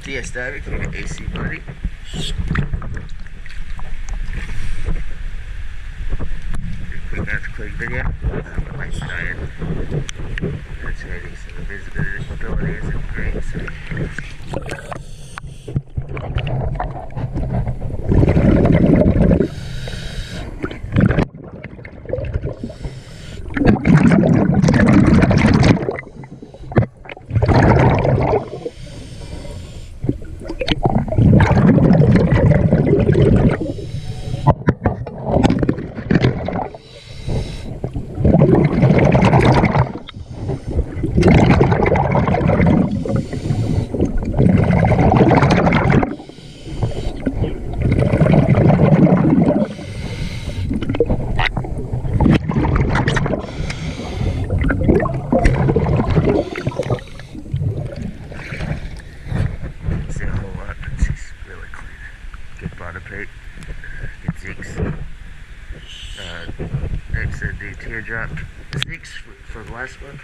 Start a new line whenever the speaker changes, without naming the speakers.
BS static for the AC body. Quick after quick video. My side. That's ready, so the visibility isn't great. So. Next, the teardrop 6 for the last one.